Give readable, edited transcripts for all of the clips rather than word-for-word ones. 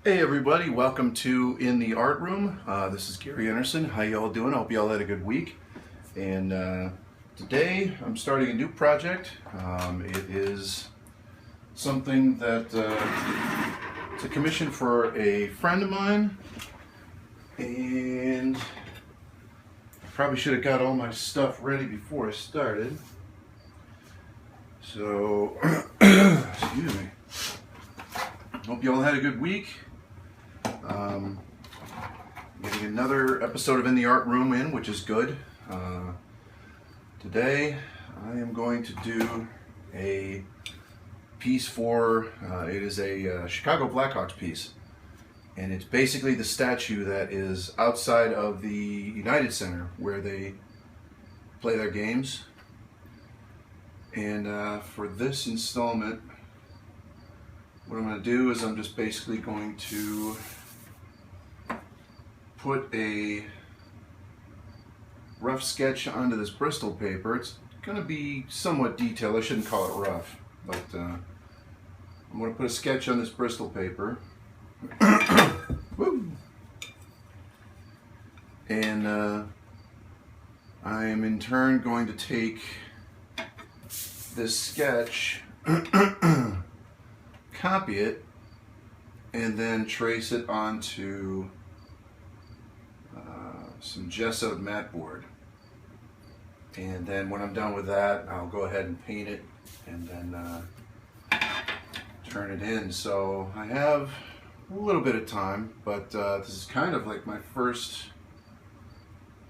Hey everybody, welcome to In the Art Room. This is Gary Enerson. How y'all doing? I hope y'all had a good week. And today I'm starting a new project. It is something that it's a commission for a friend of mine, and I probably should have got all my stuff ready before I started. So, excuse me. Hope y'all had a good week. Getting another episode of In the Art Room in, which is good. Today I am going to do a piece for, it is a Chicago Blackhawks piece. And it's basically the statue that is outside of the United Center where they play their games. And for this installment, what I'm going to do is I'm just basically going to put a rough sketch onto this Bristol paper. It's going to be somewhat detailed. I shouldn't call it rough, but I'm going to put a sketch on this Bristol paper. Woo! And I am in turn going to take this sketch, copy it, and then trace it onto some gesso mat board. And then when I'm done with that, I'll go ahead and paint it and then turn it in. So I have a little bit of time, but this is kind of like my first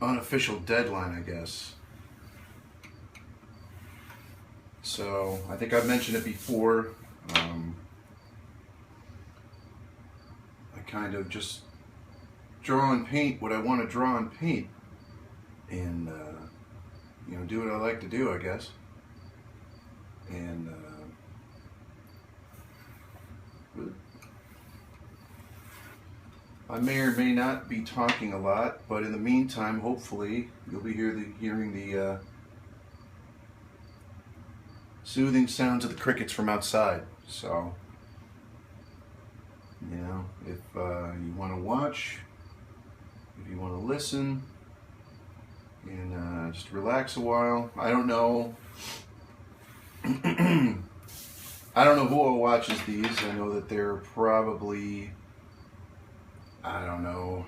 unofficial deadline, I guess. So I think I've mentioned it before. I kind of just draw and paint what I want to draw and paint, and you know, do what I like to do, I guess. And I may or may not be talking a lot, but in the meantime, hopefully you'll be hearing the soothing sounds of the crickets from outside. So, you know, if you want to watch, if you want to listen, and just relax a while. I don't know. I don't know who all watches these. I know that there are probably, I don't know,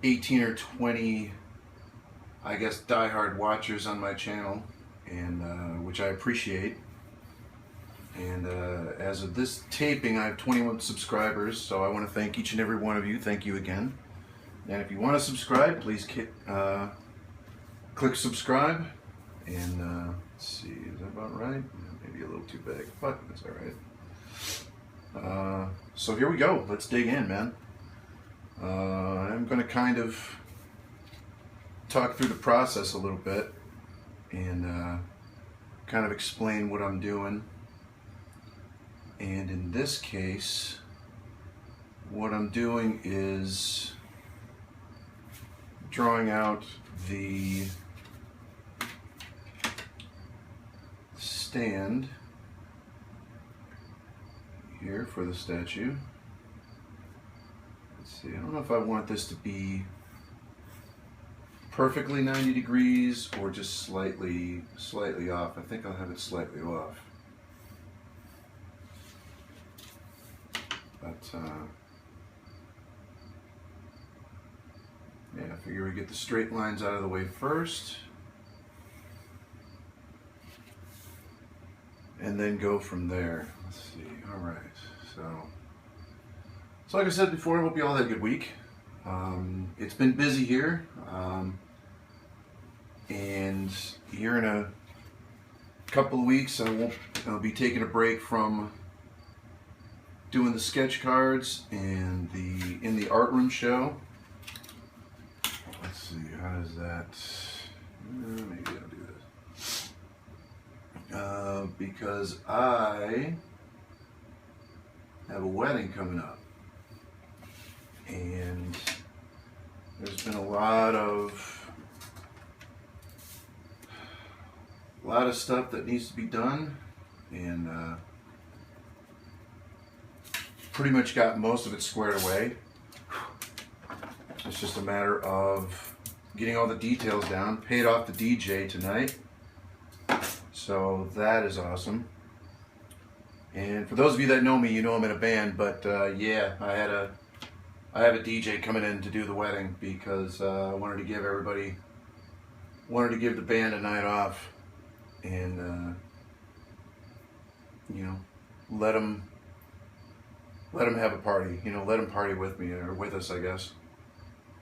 18 or 20, I guess, diehard watchers on my channel, and which I appreciate. And as of this taping, I have 21 subscribers, so I want to thank each and every one of you. Thank you again. And if you want to subscribe, please click subscribe. And let's see, is that about right? Maybe a little too big, but that's all right. So here we go. Let's dig in, man. I'm going to kind of talk through the process a little bit and kind of explain what I'm doing. And in this case, what I'm doing is drawing out the stand here for the statue. Let's see, I don't know if I want this to be perfectly 90 degrees or just slightly off. I think I'll have it slightly off. But yeah, I figure we get the straight lines out of the way first, and then go from there. Let's see. All right. So like I said before, I hope you all had a good week. It's been busy here, and here in a couple of weeks, I'll be taking a break from doing the sketch cards and the In the Art Room show. Let's see, how does that, maybe I'll do this. Because I have a wedding coming up, and there's been a lot of stuff that needs to be done, and pretty much got most of it squared away. It's just a matter of getting all the details down. Paid off the DJ tonight, so that is awesome. And for those of you that know me, you know I'm in a band, but yeah, I have a DJ coming in to do the wedding because I wanted to give the band a night off, and you know, let them have a party. You know, let them party with me or with us, I guess.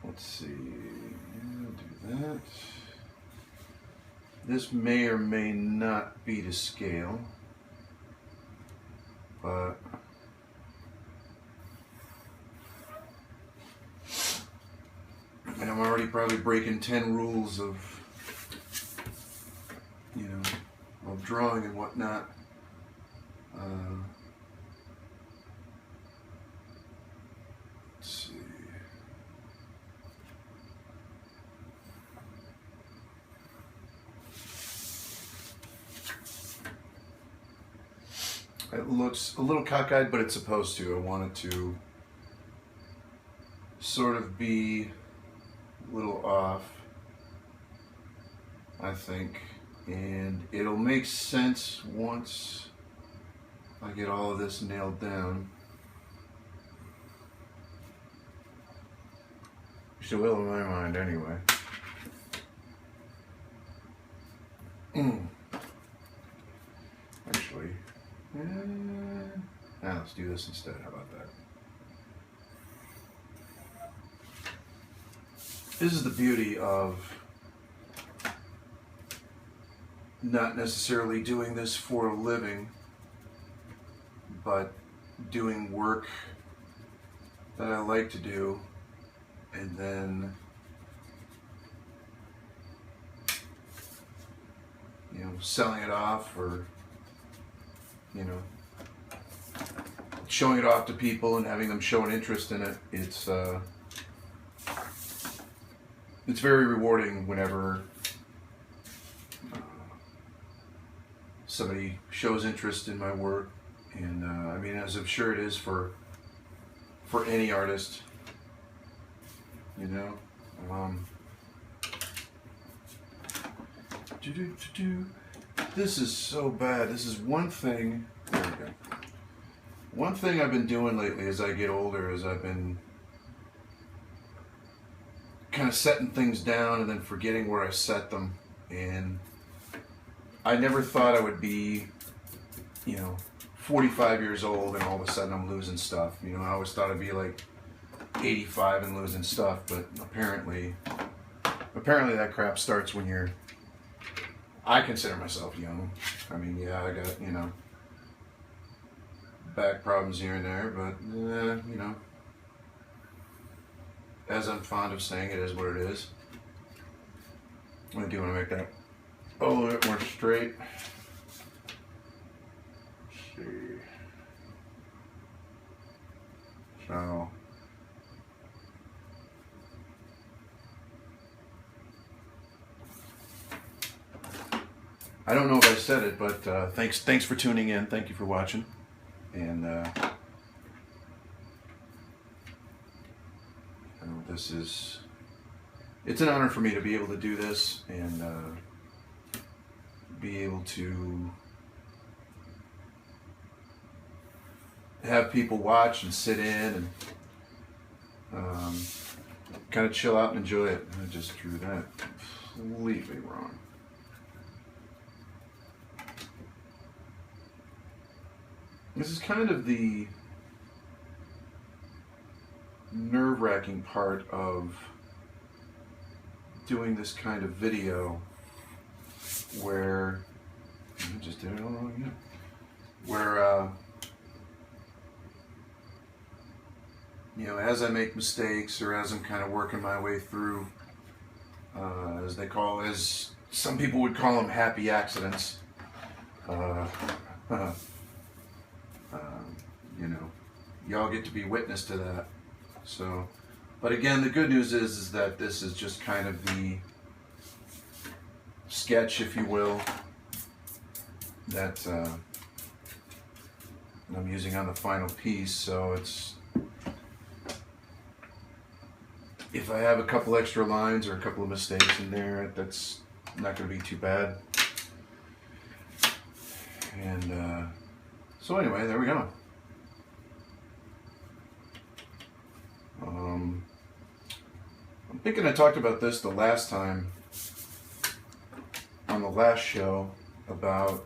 Let's see. Do that. This may or may not be to scale, but and I'm already probably breaking 10 rules of, you know, of drawing and whatnot. Let's see. It looks a little cockeyed, but it's supposed to. I want it to sort of be a little off, I think, and it'll make sense once I get all of this nailed down. Which it will in my mind anyway. Actually, let's do this instead. How about that? This is the beauty of not necessarily doing this for a living, but doing work that I like to do, and then, you know, selling it off, or, you know, showing it off to people and having them show an interest in it. It's very rewarding whenever somebody shows interest in my work, and I mean, as I'm sure it is for any artist, you know. This is so bad. This is one thing. There we go. One thing I've been doing lately as I get older is I've been kind of setting things down and then forgetting where I set them. And I never thought I would be, you know, 45 years old and all of a sudden I'm losing stuff. You know, I always thought I'd be like 85 and losing stuff, but apparently that crap starts when you're, I consider myself young. I mean, yeah, I got, you know, back problems here and there, but, you know, as I'm fond of saying, it is what it is. I do want to make that a little bit more straight. Let's see. So, I don't know if I said it, but thanks for tuning in. Thank you for watching. And it's an honor for me to be able to do this and be able to have people watch and sit in and kind of chill out and enjoy it. I just drew that completely wrong. This is kind of the nerve-wracking part of doing this kind of video, where I just did it all wrong again. Where you know, as I make mistakes, or as I'm kind of working my way through, as some people would call them, happy accidents. You know, y'all get to be witness to that. So, but again, the good news is that this is just kind of the sketch, if you will, that and I'm using on the final piece, so it's, if I have a couple extra lines or a couple of mistakes in there, that's not going to be too bad. And so anyway, there we go. I'm thinking I talked about this the last time on the last show about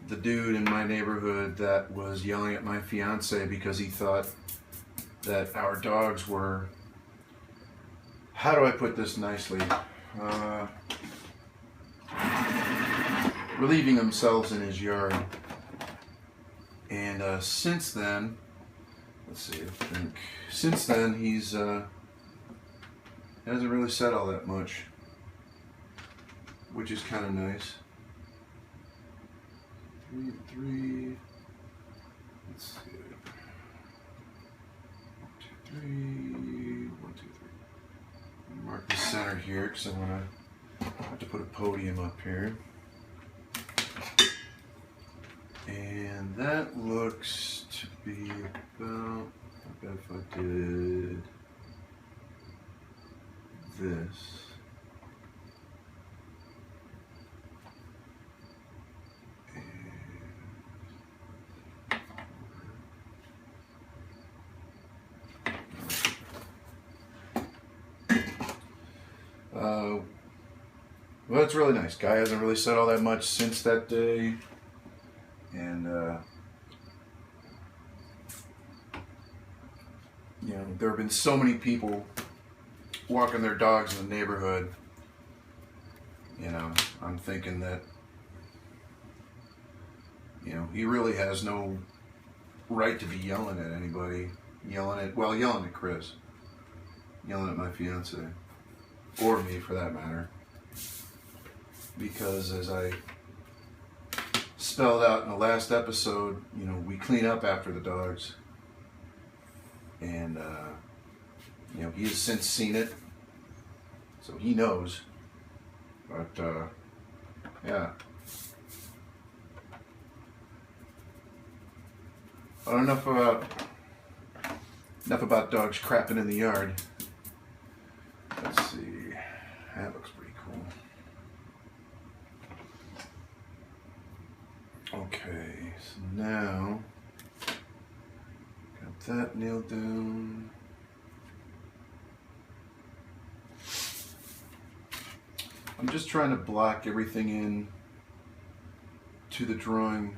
the dude in my neighborhood that was yelling at my fiance because he thought that our dogs were, how do I put this nicely, relieving themselves in his yard. And since then, let's see, I think, since then he's hasn't really said all that much, which is kind of nice. 3, let's see, 1, 2, 3, 1, 2, 3. Mark the center here because I'm gonna have to put a podium up here. And that looks to be about, I bet if I did this. Well, that's really nice. Guy hasn't really said all that much since that day. And, you know, there have been so many people walking their dogs in the neighborhood. You know, I'm thinking that, you know, he really has no right to be yelling at anybody. Yelling at Chris. Yelling at my fiance. Or me, for that matter. Because as I spelled out in the last episode, you know, we clean up after the dogs. And, you know, he has since seen it. So he knows. But, yeah. But enough about dogs crapping in the yard. Let's see. That looks pretty cool. Okay, so now got that nailed down. I'm just trying to block everything in to the drawing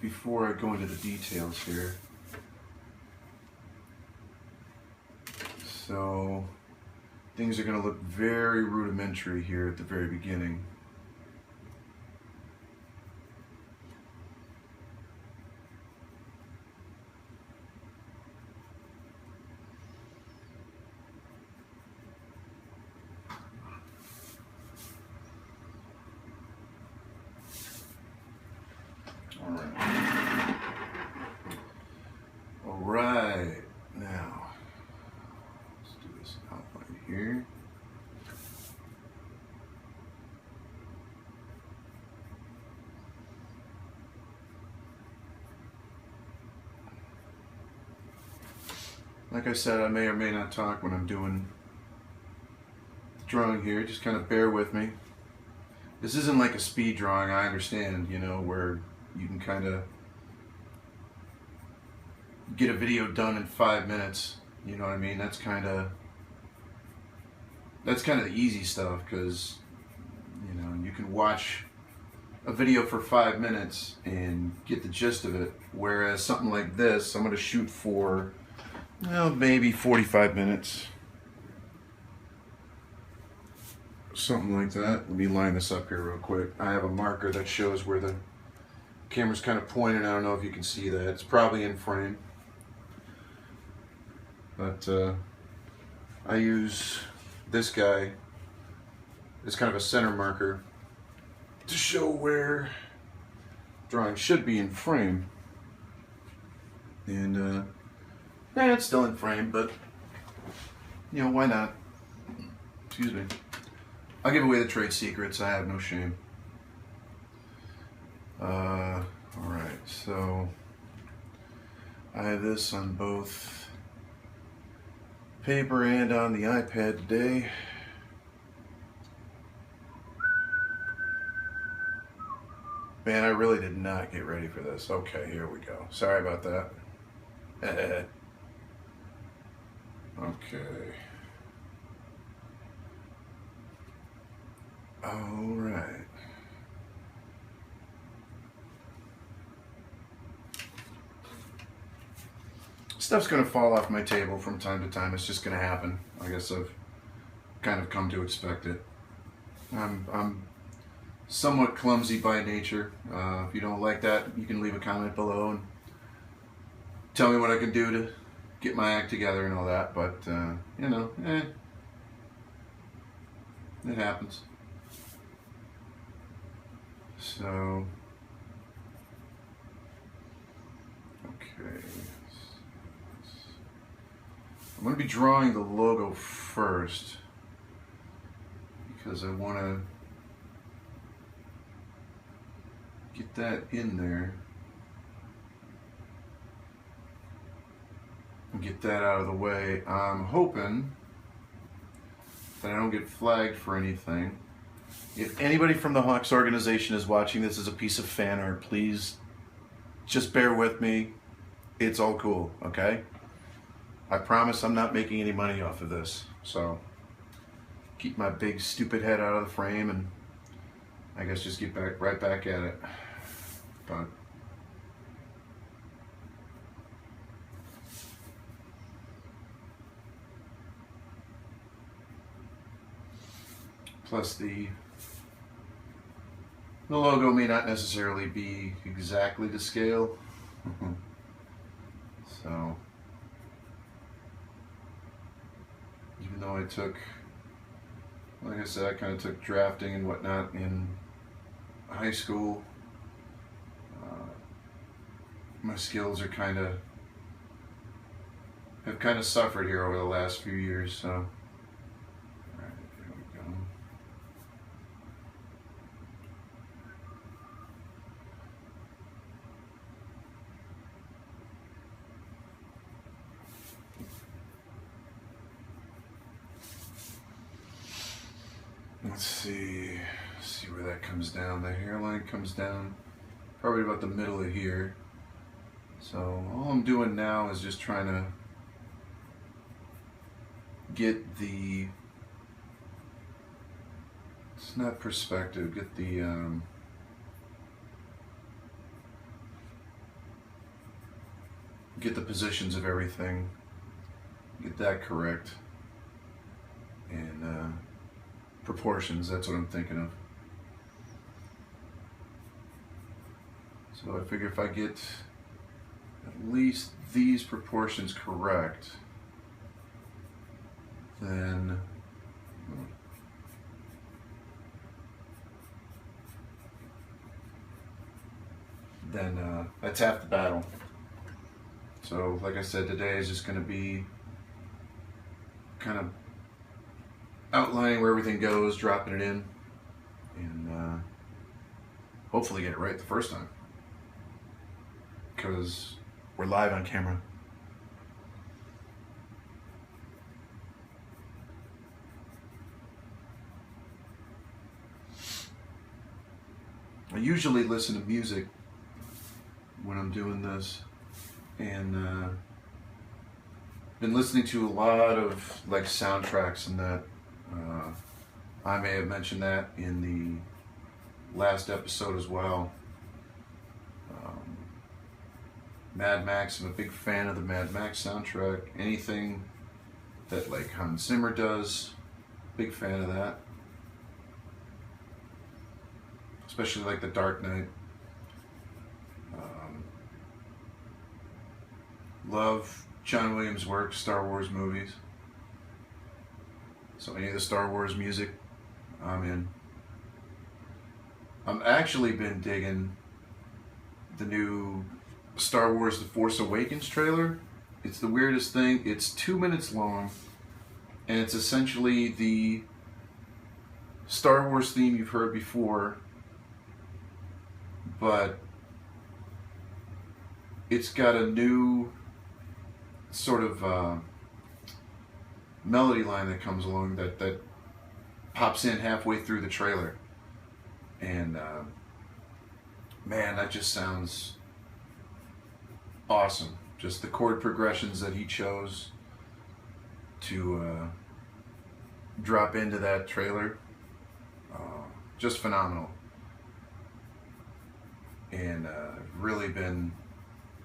before I go into the details here. So things are going to look very rudimentary here at the very beginning. All right, now let's do this outline here. Like I said, I may or may not talk when I'm doing the drawing here. Just kind of bear with me. This isn't like a speed drawing, I understand, you know, where you can kind of get a video done in 5 minutes. You know what I mean? That's kind of the easy stuff, because, you know, you can watch a video for 5 minutes and get the gist of it. Whereas something like this, I'm going to shoot for, well, maybe 45 minutes. Something like that. Let me line this up here real quick. I have a marker that shows where the camera's kind of pointed. I don't know if you can see that. It's probably in frame. But I use this guy as kind of a center marker to show where drawing should be in frame. And yeah, it's still in frame, but you know, why not? Excuse me. I'll give away the trade secrets. I have no shame. Alright, so I have this on both paper and on the iPad today. Man, I really did not get ready for this. Okay, here we go. Sorry about that. Okay. Alright. Stuff's going to fall off my table from time to time. It's just going to happen. I guess I've kind of come to expect it. I'm somewhat clumsy by nature. If you don't like that, you can leave a comment below and tell me what I can do to get my act together and all that. But, you know, it happens. So, okay. I'm going to be drawing the logo first because I want to get that in there and get that out of the way. I'm hoping that I don't get flagged for anything. If anybody from the Hawks organization is watching this as a piece of fan art, please just bear with me. It's all cool, okay? I promise I'm not making any money off of this, so keep my big stupid head out of the frame and I guess just get right back at it. But plus the logo may not necessarily be exactly to scale. So even though I took, like I said, I kind of took drafting and whatnot in high school, my skills are have kind of suffered here over the last few years. So, all right, there we go. Let's see where that comes down. The hairline comes down probably about the middle of here. So all I'm doing now is just trying to get the, it's not perspective, get the positions of everything, get that correct, and proportions, that's what I'm thinking of. So I figure if I get at least these proportions correct, then that's half the battle. So like I said, today is just going to be kind of outlining where everything goes, dropping it in, and hopefully get it right the first time, because we're live on camera. I usually listen to music when I'm doing this, and been listening to a lot of like soundtracks and that. I may have mentioned that in the last episode as well. Mad Max, I'm a big fan of the Mad Max soundtrack. Anything that like Hans Zimmer does, big fan of that. Especially like The Dark Knight. Love John Williams' work, Star Wars movies. So any of the Star Wars music, I'm in. I've actually been digging the new Star Wars The Force Awakens trailer. It's the weirdest thing. It's 2 minutes long, and it's essentially the Star Wars theme you've heard before, but it's got a new sort of melody line that comes along that pops in halfway through the trailer, and man, that just sounds awesome. Just the chord progressions that he chose to drop into that trailer, just phenomenal. And I've really been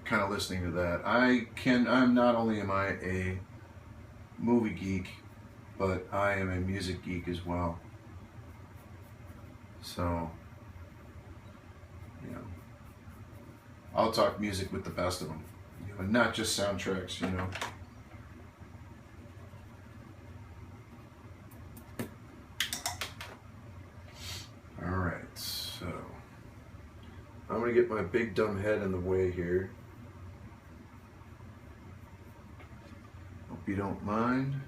kind of listening to that. I'm not only am I a movie geek, but I am a music geek as well. So, you know, I'll talk music with the best of them, and not just soundtracks, you know. All right, so I'm gonna get my big dumb head in the way here. Hope you don't mind.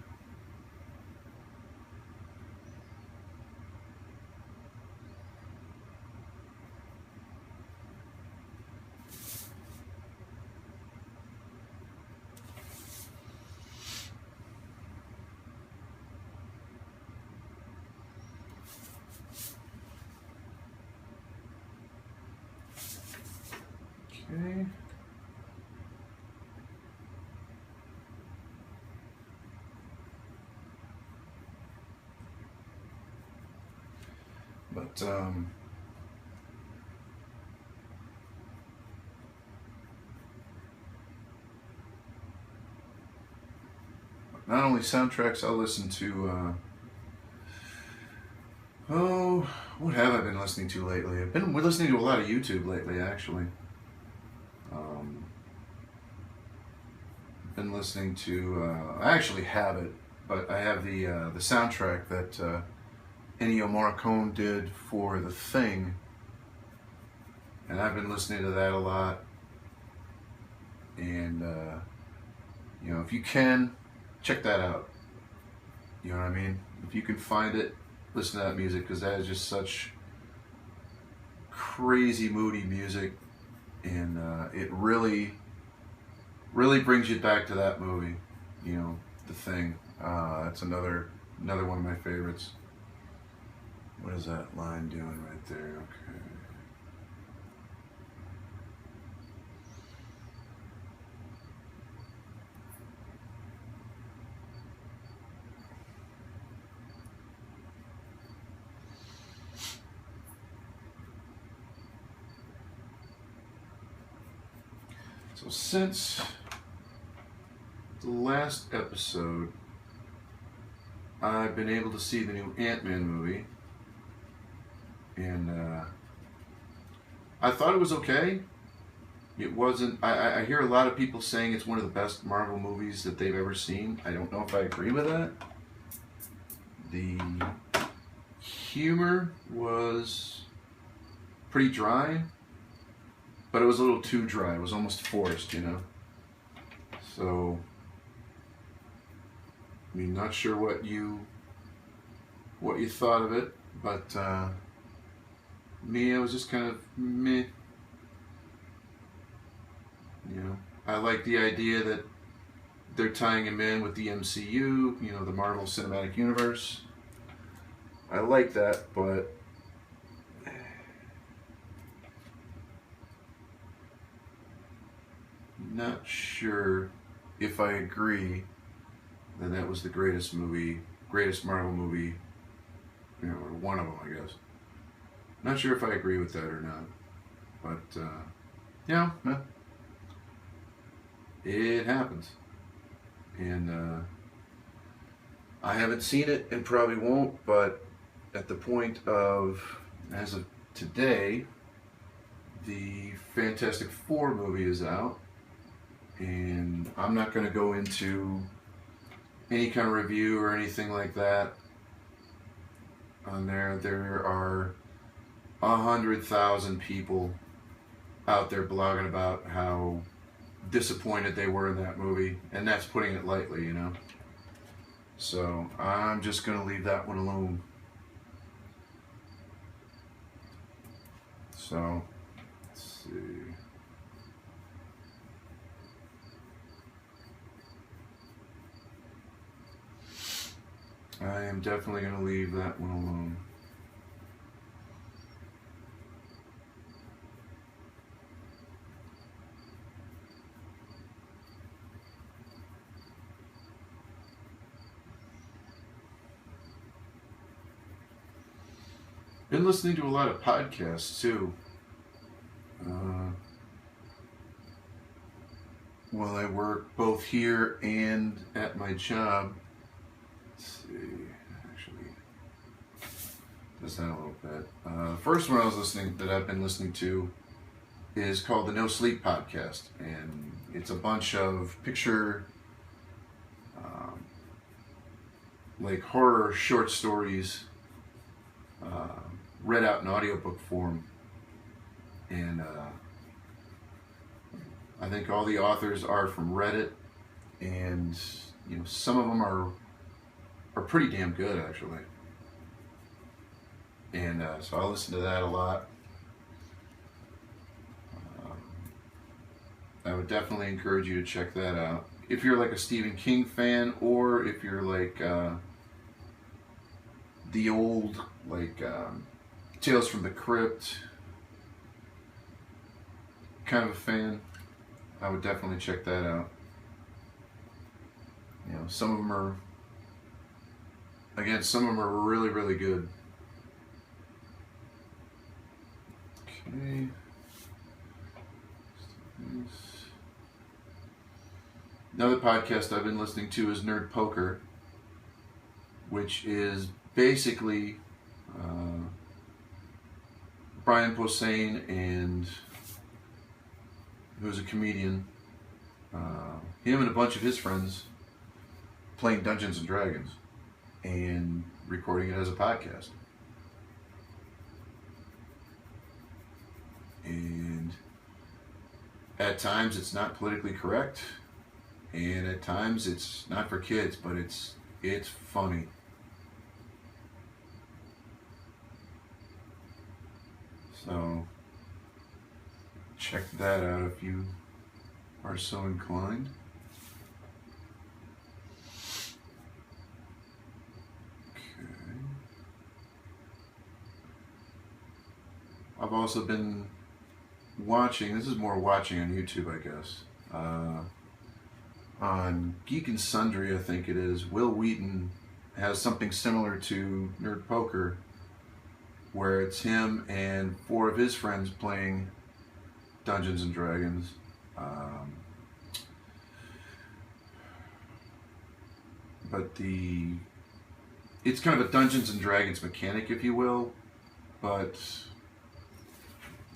Okay. But not only soundtracks, I'll listen to oh, what have I been listening to lately? We're listening to a lot of YouTube lately, actually. Been listening to I actually have it, but I have the soundtrack that Ennio Morricone did for The Thing, and I've been listening to that a lot. And you know, if you can, check that out. You know what I mean? If you can find it, listen to that music, because that is just such crazy moody music, and it really brings you back to that movie. You know, The Thing. That's another one of my favorites. What is that line doing right there? Okay. So since the last episode, I've been able to see the new Ant-Man movie, and I thought it was okay. It wasn't. I hear a lot of people saying it's one of the best Marvel movies that they've ever seen. I don't know if I agree with that. The humor was pretty dry, but it was a little too dry. It was almost forced, you know. So, I mean, not sure what you thought of it, but me, I was just kind of meh. You know, I like the idea that they're tying him in with the MCU, you know, the Marvel Cinematic Universe. I like that, but not sure if I agree that that was the greatest Marvel movie, you know, or one of them, I guess. Not sure if I agree with that or not, but yeah, it happens, and I haven't seen it and probably won't, but at the point of, as of today, the Fantastic Four movie is out, and I'm not going to go into any kind of review or anything like that on there. There are 100,000 people out there blogging about how disappointed they were in that movie, and that's putting it lightly, you know. So I'm just going to leave that one alone. So, let's see. I'm definitely going to leave that one alone. Been listening to a lot of podcasts too. While I work both here and at my job. Let's see, actually, just that a little bit. First one I've been listening to is called the No Sleep Podcast, and it's a bunch of like horror short stories read out in audiobook form, and I think all the authors are from Reddit, and some of them are pretty damn good actually, and so I listen to that a lot. I would definitely encourage you to check that out if you're like a Stephen King fan, or if you're like the old Tales from the Crypt kind of a fan. I would definitely check that out. Some of them are really, really good. Okay. Another podcast I've been listening to is Nerd Poker, which is basically Brian Posehn, and who's a comedian, him and a bunch of his friends playing Dungeons and Dragons and recording it as a podcast. And at times it's not politically correct, and at times it's not for kids, but it's funny. So check that out if you are so inclined. Okay. I've also been watching, this is more watching on YouTube, I guess. On Geek and Sundry, I think it is, Will Wheaton has something similar to Nerd Poker, where it's him and 4 of his friends playing Dungeons and Dragons. But it's kind of a Dungeons and Dragons mechanic, if you will, but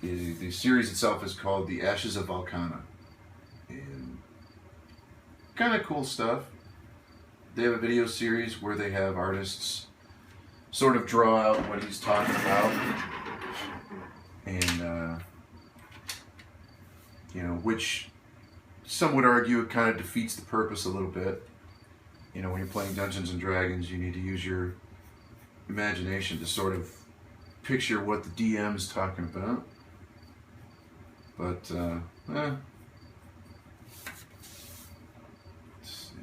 the series itself is called The Ashes of Volcana. And kind of cool stuff. They have a video series where they have artists sort of draw out what he's talking about, and which some would argue it kind of defeats the purpose a little bit. When you're playing Dungeons and Dragons, you need to use your imagination to sort of picture what the DM's talking about. But let's see.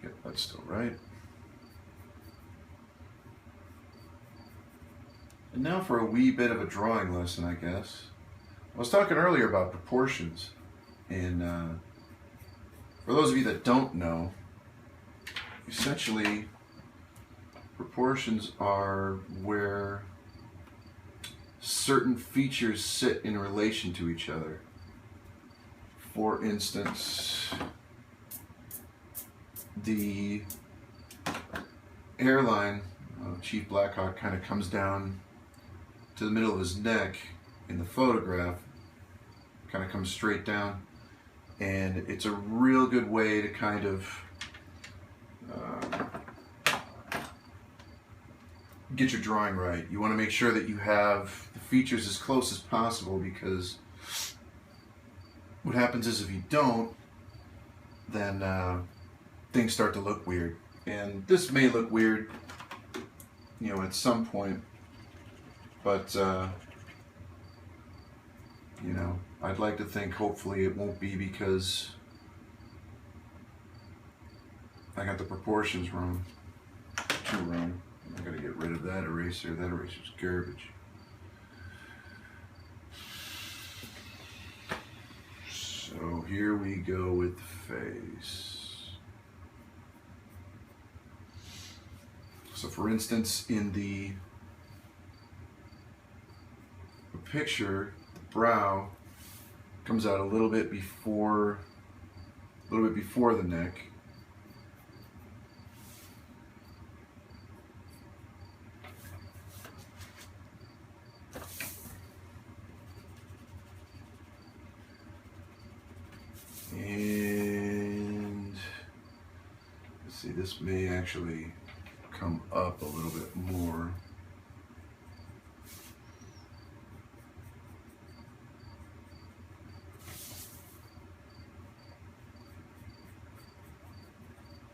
Yep, that's still right. And now for a wee bit of a drawing lesson, I guess. I was talking earlier about proportions, and for those of you that don't know, essentially proportions are where certain features sit in relation to each other. For instance, the hairline of Chief Blackhawk kind of comes down to the middle of his neck in the photograph, kind of comes straight down, and it's a real good way to kind of get your drawing right. You want to make sure that you have the features as close as possible, because what happens is if you don't, then things start to look weird. And this may look weird, at some point, but I'd like to think hopefully it won't be, because I got the proportions wrong. Too wrong. I gotta get rid of that eraser. That eraser's garbage. So here we go with the face. So for instance, in the picture, the brow comes out a little bit before the neck. And let's see, this may actually come up a little bit more.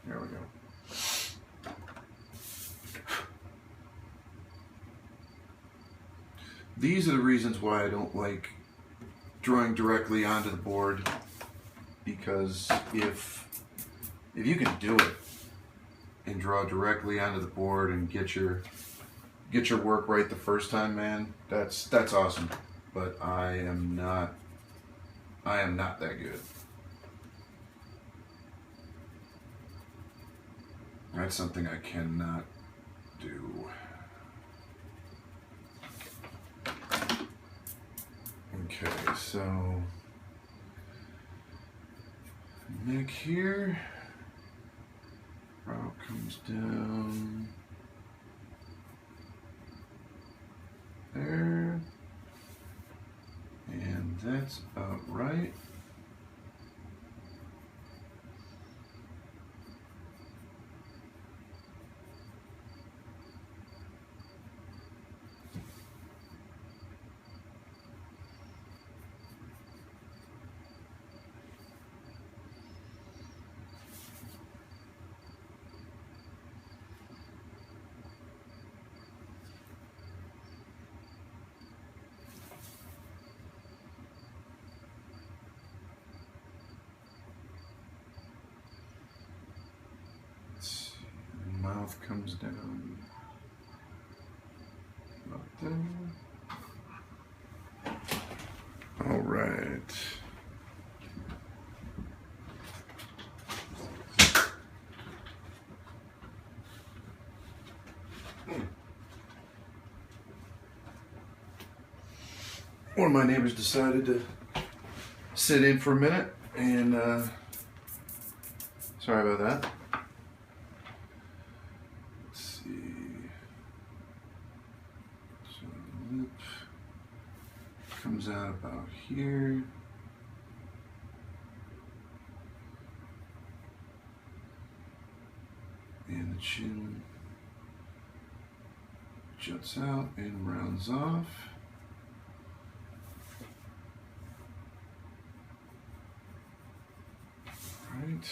There we go. These are the reasons why I don't like drawing directly onto the board, because if you can do it and draw directly onto the board and get your work right the first time, man, that's awesome. But I am not that good. That's something I cannot do. Okay, so neck here, brow comes down there, and that's about right. Mouth comes down about there. All right. One of my neighbors decided to sit in for a minute, and sorry about that. Comes out about here. And the chin juts out and rounds off. Right.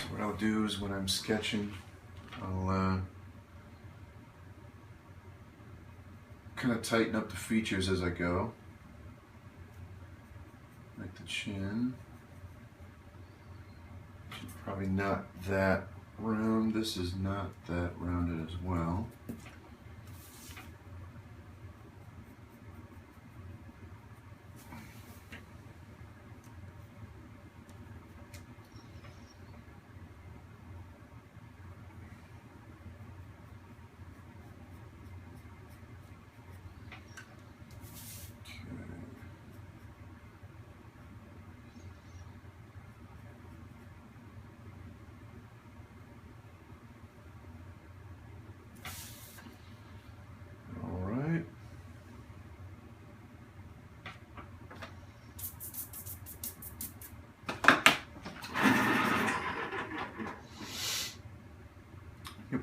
What I'll do is when I'm sketching, I'll kind of tighten up the features as I go. Like the chin. Probably not that round. This is not that rounded as well.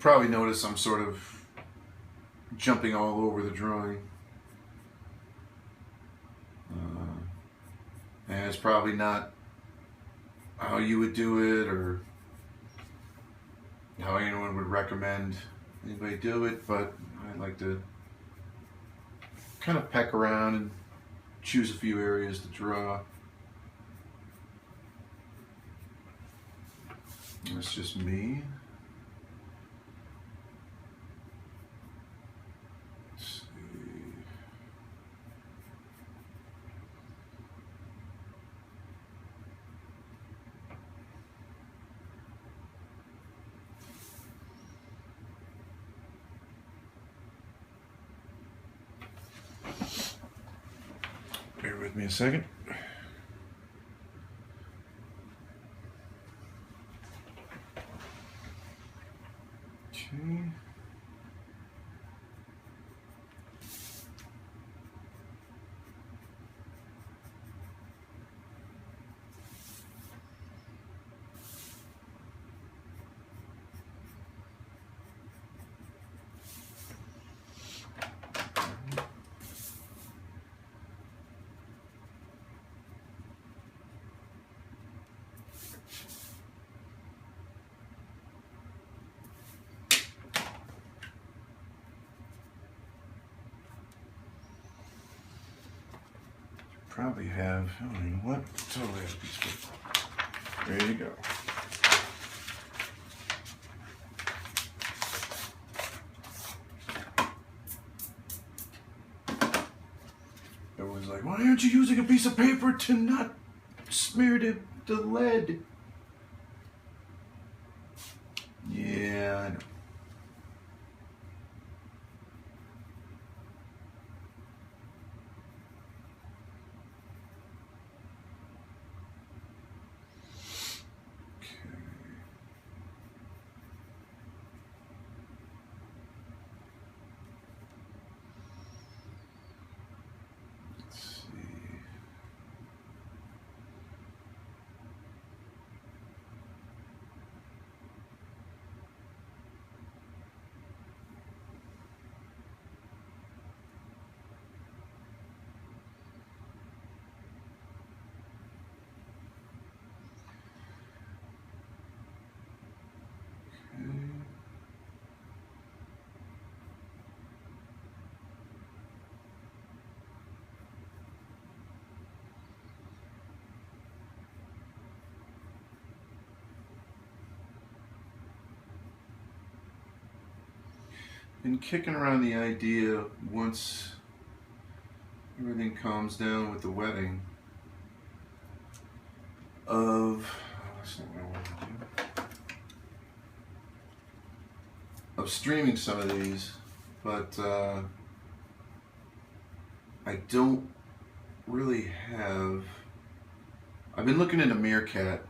probably notice I'm sort of jumping all over the drawing. And it's probably not how you would do it or how anyone would recommend anybody do it, but I like to kind of peck around and choose a few areas to draw. That's just me. Let's see. Bear with me a second. Okay. Probably have, oh, you know what? Totally have a piece of paper. There you go. Everyone's like, why aren't you using a piece of paper to not smear the lead? Yeah, I know. Been kicking around the idea once everything calms down with the wedding of, that's not what I want to do, of streaming some of these, but I don't really have. I've been looking into Meerkat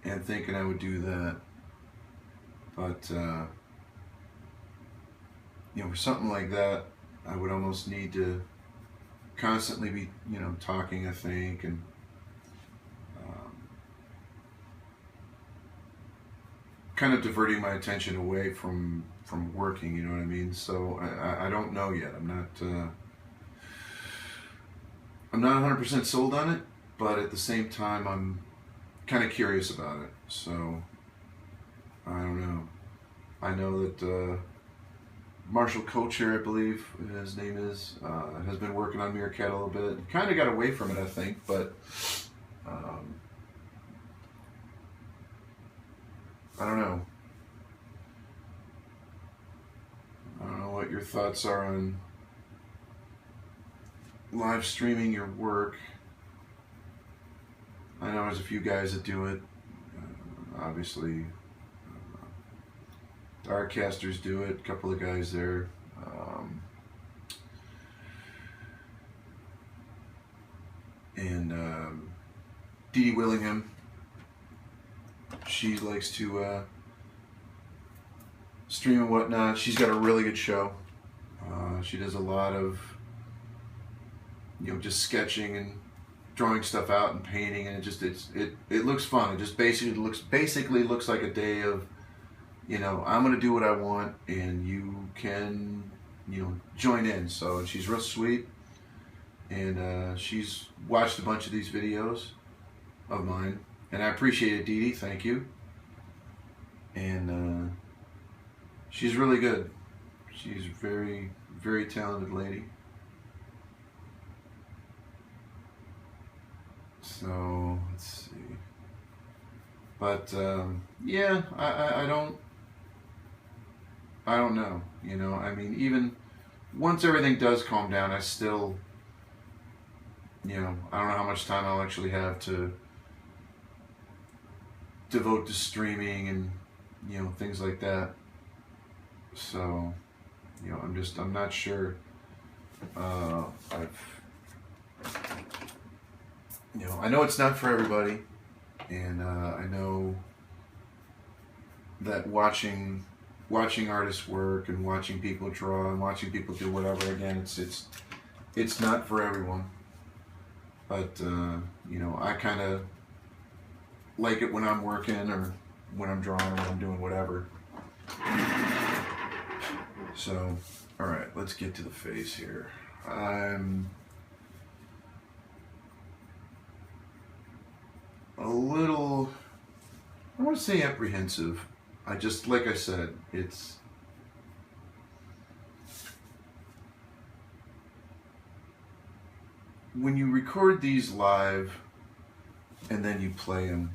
and thinking I would do that, but you know, for something like that, I would almost need to constantly be, you know, talking, I think, and kind of diverting my attention away from working, you know what I mean? So I don't know yet. I'm not 100% sold on it, but at the same time, I'm kind of curious about it. So I don't know. I know that Marshall Kocher, I believe his name is, has been working on Meerkat a little bit. Kind of got away from it, I think, but I don't know. I don't know what your thoughts are on live streaming your work. I know there's a few guys that do it. Obviously, the Artcasters do it. A couple of guys there. And Dee Dee Willingham. She likes to stream and whatnot. She's got a really good show. She does a lot of, you know, just sketching and drawing stuff out and painting, and it looks fun. It just basically looks like a day of you know, I'm going to do what I want, and you can, you know, join in. So, and she's real sweet, and she's watched a bunch of these videos of mine, and I appreciate it, Dee Dee. Thank you. And she's really good. She's a very, very talented lady. So let's see. But yeah, I don't know. You know, I mean, even once everything does calm down, I still, you know, I don't know how much time I'll actually have to devote to streaming and, you know, things like that. So, you know, I'm not sure. You know, I know it's not for everybody, and I know that watching artists work and watching people draw and watching people do whatever, again, it's not for everyone. But you know, I kind of like it when I'm working or when I'm drawing or when I'm doing whatever. So, all right, let's get to the face here. I'm a little, I want to say apprehensive. I just, like I said, it's, when you record these live and then you play them,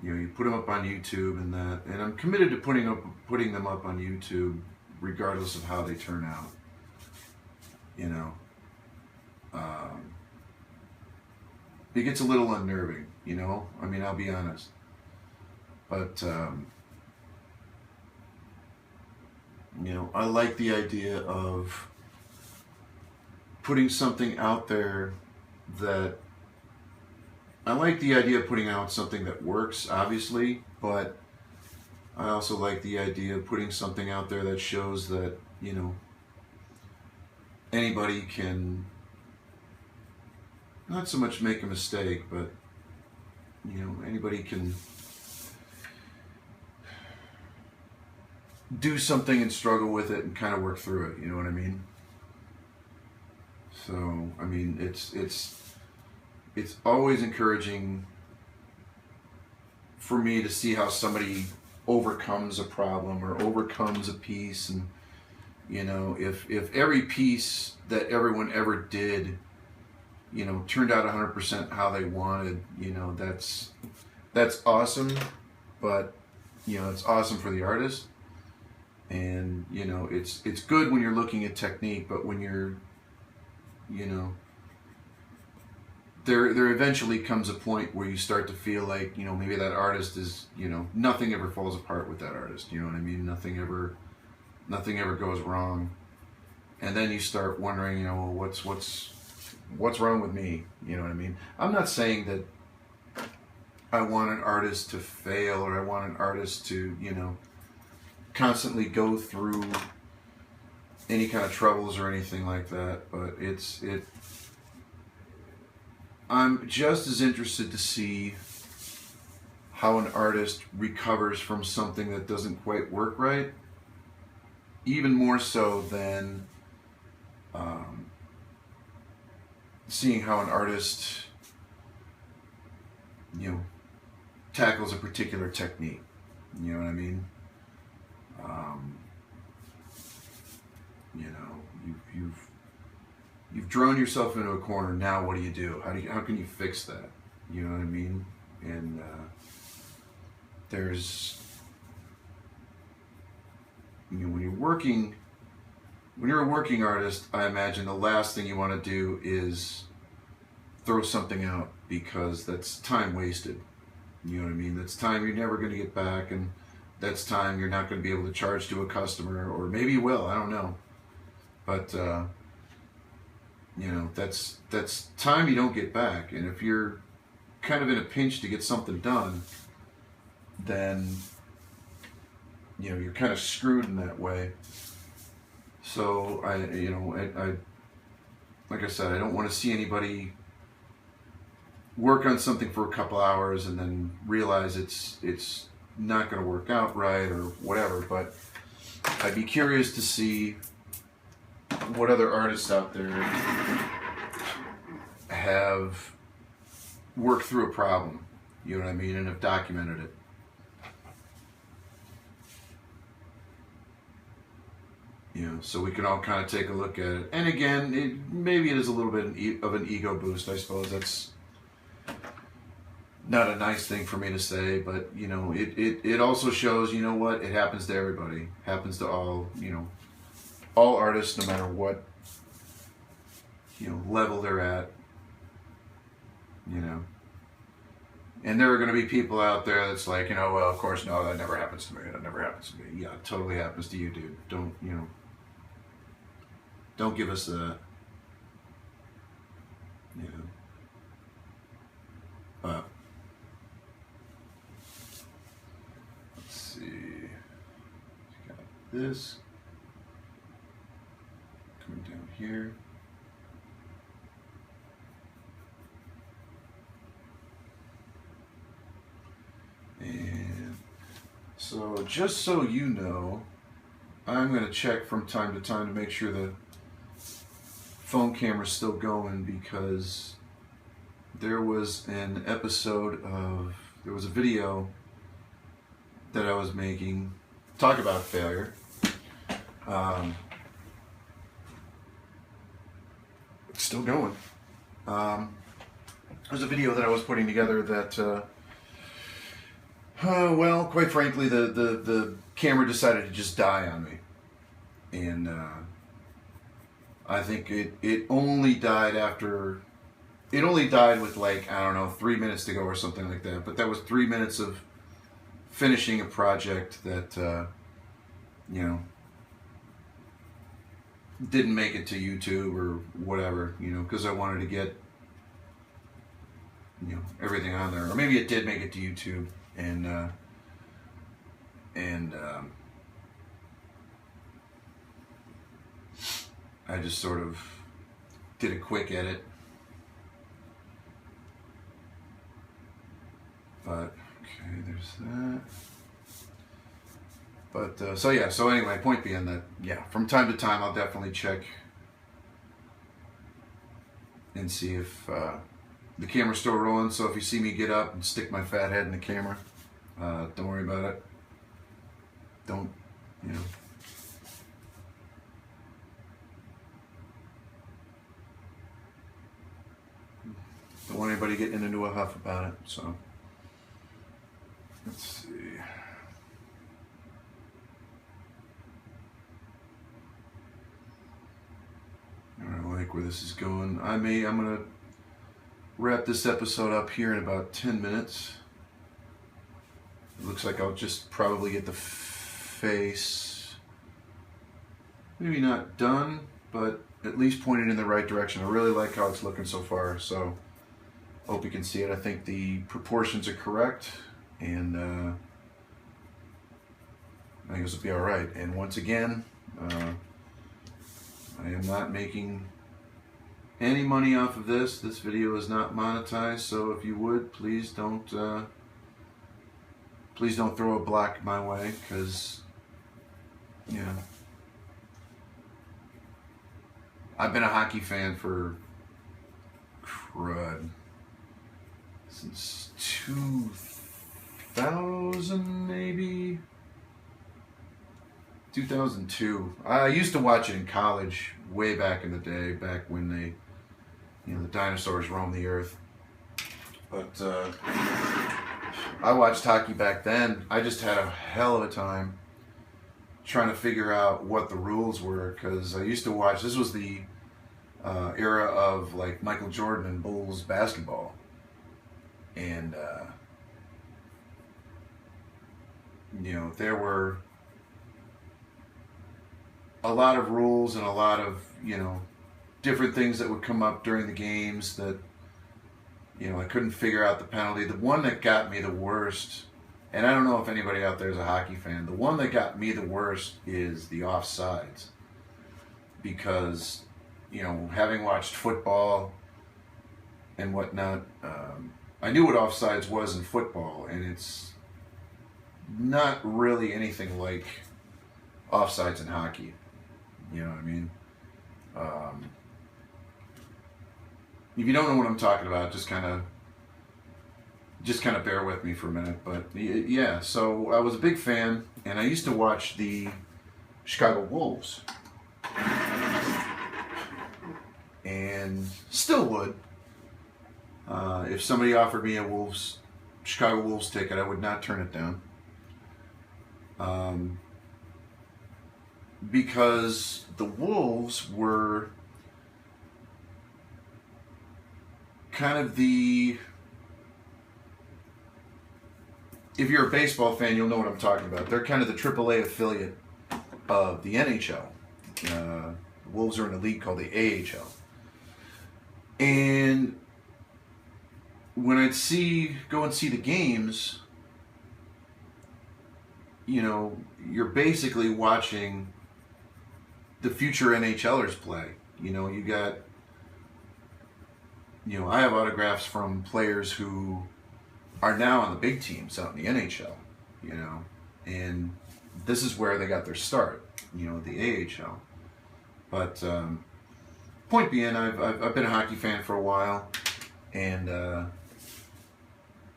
you know, you put them up on YouTube and that, and I'm committed to putting them up on YouTube regardless of how they turn out, you know. It gets a little unnerving, you know, I mean, I'll be honest, but you know, I like the idea of putting something out there that, I like the idea of putting out something that works, obviously, but I also like the idea of putting something out there that shows that, you know, anybody can not so much make a mistake, but, you know, anybody can do something and struggle with it and kind of work through it, you know what I mean? So, I mean, it's always encouraging for me to see how somebody overcomes a problem or overcomes a piece, and, you know, if every piece that everyone ever did, you know, turned out 100% how they wanted, you know, that's awesome, but, you know, it's awesome for the artist, and, you know, it's good when you're looking at technique, but when you're, you know, there eventually comes a point where you start to feel like, you know, maybe that artist is, you know, nothing ever falls apart with that artist, you know what I mean? Nothing ever goes wrong, and then you start wondering, you know, well, what's wrong with me? You know what I mean? I'm not saying that I want an artist to fail or I want an artist to, you know, constantly go through any kind of troubles or anything like that, but I'm just as interested to see how an artist recovers from something that doesn't quite work right, even more so than seeing how an artist, you know, tackles a particular technique. You know what I mean? You know, you've drawn yourself into a corner. Now, what do you do? How can you fix that? You know what I mean? And there's, you know, when you're a working artist, I imagine the last thing you want to do is throw something out, because that's time wasted. You know what I mean? That's time you're never going to get back, and that's time you're not going to be able to charge to a customer, or maybe you will, I don't know. But, you know, that's time you don't get back, and if you're kind of in a pinch to get something done, then, you know, you're kind of screwed in that way. So I like I said, I don't want to see anybody work on something for a couple hours and then realize it's not going to work out right or whatever, but I'd be curious to see what other artists out there have worked through a problem, you know what I mean, and have documented it. You know, so we can all kind of take a look at it. And again, maybe it is a little bit of an ego boost, I suppose. That's not a nice thing for me to say, but, you know, it also shows, you know what, it happens to everybody. It happens to all, you know, all artists, no matter what, you know, level they're at, you know. And there are going to be people out there that's like, you know, well, of course, no, that never happens to me. That never happens to me. Yeah, it totally happens to you, dude. Don't, you know, don't give us that. You know. But let's see. Got this coming down here. And so, just so you know, I'm going to check from time to time to make sure the phone camera's still going, because there was an episode of, there was a video that I was making, talk about failure. It's still going. There's a video that I was putting together that, well, quite frankly, the camera decided to just die on me. And I think it only died after, it only died with, like, I don't know, 3 minutes to go or something like that. But that was 3 minutes of finishing a project that, you know, didn't make it to YouTube or whatever, you know, because I wanted to get, you know, everything on there. Or maybe it did make it to YouTube, and I just sort of did a quick edit. But, okay, there's that. But, so yeah, so anyway, point being that, yeah, from time to time I'll definitely check and see if the camera's still rolling. So if you see me get up and stick my fat head in the camera, don't worry about it. Don't, you know. Don't want anybody getting into a huff about it, so. Let's see. I don't like where this is going. I'm gonna wrap this episode up here in about 10 minutes. It looks like I'll just probably get the face, maybe not done, but at least pointed in the right direction. I really like how it's looking so far, so hope you can see it. I think the proportions are correct, and I think this will be all right. And once again, I am not making any money off of this. This video is not monetized, so if you would, please don't throw a block my way, because, you know, I've been a hockey fan for crud since 2000, maybe 2002. I used to watch it in college way back in the day, back when they, you know, the dinosaurs roamed the earth. But I watched hockey back then. I just had a hell of a time trying to figure out what the rules were, because I used to watch, this was the era of, like, Michael Jordan and Bulls basketball. And, you know, there were a lot of rules and a lot of, you know, different things that would come up during the games that, you know, I couldn't figure out the penalty. The one that got me the worst, and I don't know if anybody out there is a hockey fan, the one that got me the worst is the offsides. Because, you know, having watched football and whatnot, I knew what offsides was in football, and it's not really anything like offsides in hockey. You know what I mean? If you don't know what I'm talking about, just kind of bear with me for a minute. But yeah, so I was a big fan, and I used to watch the Chicago Wolves, and still would. If somebody offered me a Chicago Wolves ticket, I would not turn it down. Because the Wolves were kind of the... If you're a baseball fan, you'll know what I'm talking about. They're kind of the AAA affiliate of the NHL. The Wolves are in a league called the AHL. And when I'd go and see the games, you know, you're basically watching the future NHLers play. You know, I have autographs from players who are now on the big teams out in the NHL, you know, and this is where they got their start, you know, the AHL. But point being, I've been a hockey fan for a while, and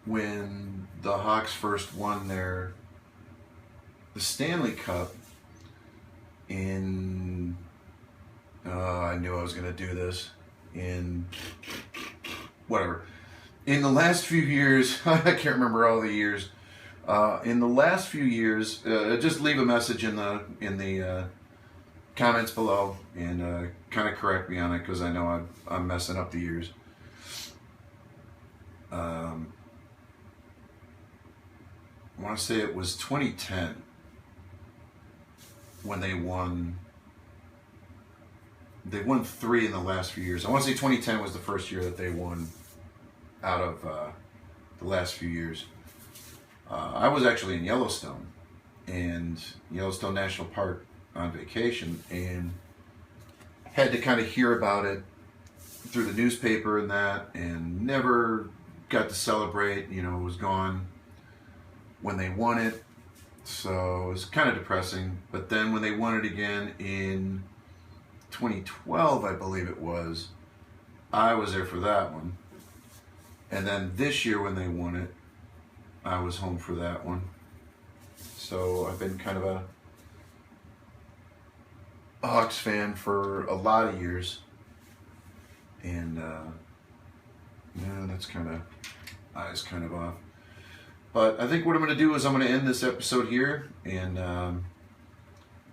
when the Hawks first won the Stanley Cup in, I knew I was going to do this, in the last few years, I can't remember all the years, in the last few years, just leave a message in the comments below and kind of correct me on it, because I know I'm messing up the years. I want to say it was 2010 when they won. They won 3 in the last few years. I want to say 2010 was the first year that they won out of the last few years. I was actually in Yellowstone National Park on vacation, and had to kind of hear about it through the newspaper and that, and never got to celebrate. You know, was gone when they won it, so it was kind of depressing. But then when they won it again in 2012, I believe it was, I was there for that one. And then this year when they won it, I was home for that one. So I've been kind of a Hawks fan for a lot of years. And yeah, that's kind of, eyes kind of off. But I think what I'm going to do is I'm going to end this episode here. And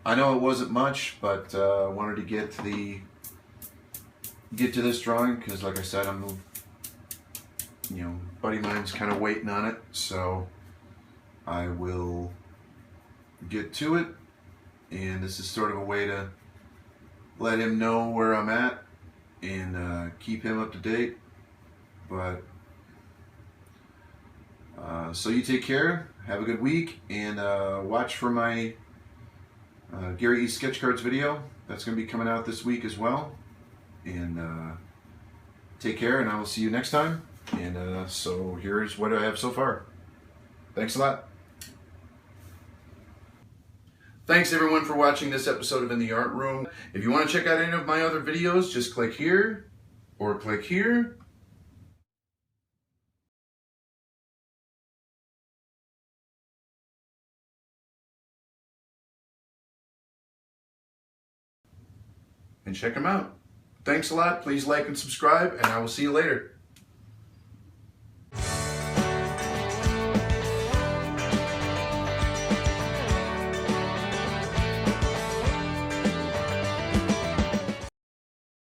I know it wasn't much, but I wanted to get to this drawing, because like I said, buddy of mine's kind of waiting on it, so I will get to it. And this is sort of a way to let him know where I'm at and keep him up to date. But so you take care, have a good week, and watch for my Gary E. Sketch Cards video. That's going to be coming out this week as well. And take care, and I will see you next time. And so here's what I have so far. Thanks a lot. Thanks everyone for watching this episode of In the Art Room. If you want to check out any of my other videos, just click here or click here. And check them out. Thanks a lot. Please like and subscribe, and I will see you later.